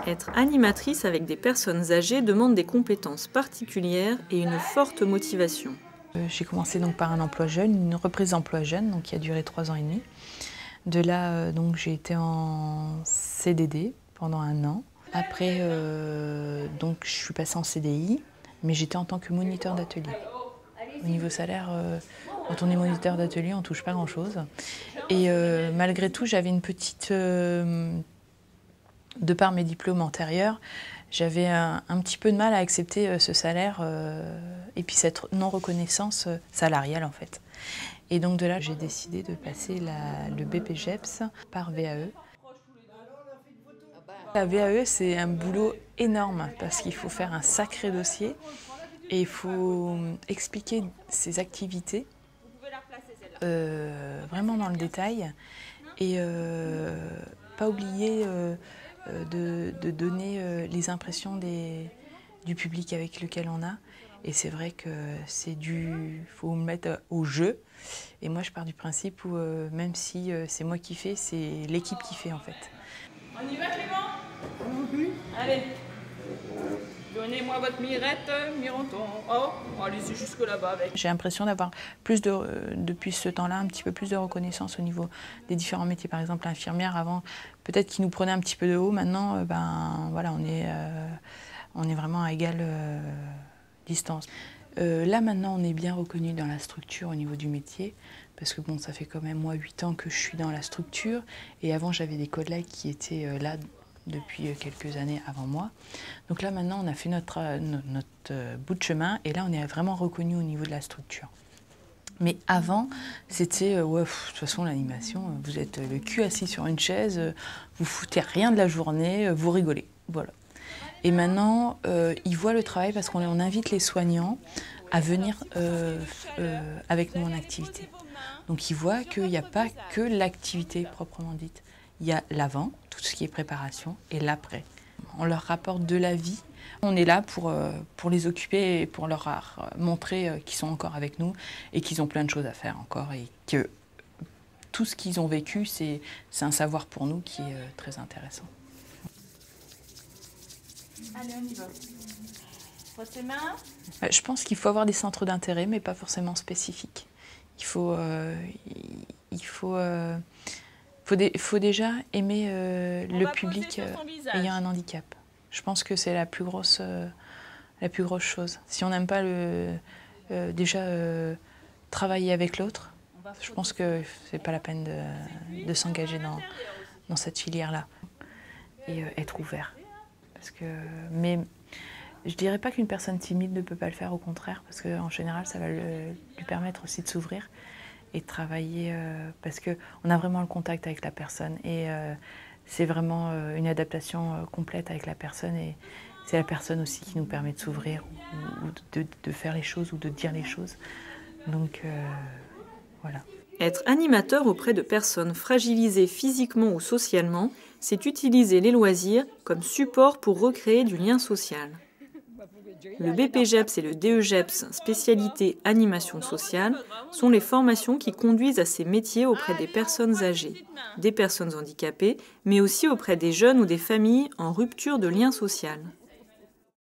Être animatrice avec des personnes âgées demande des compétences particulières et une forte motivation. J'ai commencé donc par un emploi jeune, une reprise d'emploi jeune, donc qui a duré 3 ans et demi. De là, donc j'ai été en CDD pendant 1 an. Après, donc je suis passée en CDI, mais j'étais en tant que moniteur d'atelier. Au niveau salaire, quand on est moniteur d'atelier, on ne touche pas grand-chose. Et malgré tout, j'avais une petite... de par mes diplômes antérieurs, j'avais un petit peu de mal à accepter ce salaire et puis cette non-reconnaissance salariale en fait. Et donc de là, j'ai décidé de passer le BPJEPS par VAE. La VAE, c'est un boulot énorme parce qu'il faut faire un sacré dossier et il faut expliquer ses activités vraiment dans le détail et pas oublier de donner les impressions du public avec lequel on a. Et c'est vrai que faut me mettre au jeu. Et moi, je pars du principe où même si c'est moi qui fais, c'est l'équipe qui fait en fait. On y va, Clément? Oui. Allez. Donnez-moi votre mirette, mironton. Oh, allez-y jusque là-bas avec. J'ai l'impression d'avoir depuis ce temps-là, un petit peu plus de reconnaissance au niveau des différents métiers. Par exemple, l'infirmière, avant, peut-être qu'ils nous prenaient un petit peu de haut. Maintenant, voilà, on est vraiment à égale distance. Là, maintenant, on est bien reconnu dans la structure au niveau du métier. Parce que bon, ça fait quand même, moi, 8 ans que je suis dans la structure. Et avant, j'avais des collègues qui étaient là depuis quelques années avant moi. Donc là, maintenant, on a fait notre bout de chemin. Et là, on est vraiment reconnu au niveau de la structure. Mais avant, c'était, ouais, de toute façon, l'animation, vous êtes le cul assis sur une chaise, vous foutez rien de la journée, vous rigolez. Voilà. Et maintenant, ils voient le travail parce qu'on invite les soignants à venir avec nous en activité. Donc ils voient qu'il n'y a pas que l'activité proprement dite. Il y a l'avant, tout ce qui est préparation, et l'après. On leur rapporte de la vie. On est là pour les occuper et pour leur montrer qu'ils sont encore avec nous et qu'ils ont plein de choses à faire encore et que tout ce qu'ils ont vécu, c'est un savoir pour nous qui est très intéressant. Allez, on y va. Frotte les mains. Je pense qu'il faut avoir des centres d'intérêt, mais pas forcément spécifiques. Il faut déjà aimer le public ayant un handicap. Je pense que c'est la plus grosse chose. Si on n'aime pas travailler avec l'autre, je pense que c'est pas la peine de s'engager dans cette filière-là. Et être ouvert. Mais je dirais pas qu'une personne timide ne peut pas le faire, au contraire, parce qu'en général, ça va lui permettre aussi de s'ouvrir et de travailler, parce qu'on a vraiment le contact avec la personne. Et c'est vraiment une adaptation complète avec la personne. Et c'est la personne aussi qui nous permet de s'ouvrir, ou de faire les choses, ou de dire les choses. Donc, voilà. Être animateur auprès de personnes fragilisées physiquement ou socialement, c'est utiliser les loisirs comme support pour recréer du lien social. Le BPJEPS et le DEJEPS, spécialité animation sociale, sont les formations qui conduisent à ces métiers auprès des personnes âgées, des personnes handicapées, mais aussi auprès des jeunes ou des familles en rupture de lien social.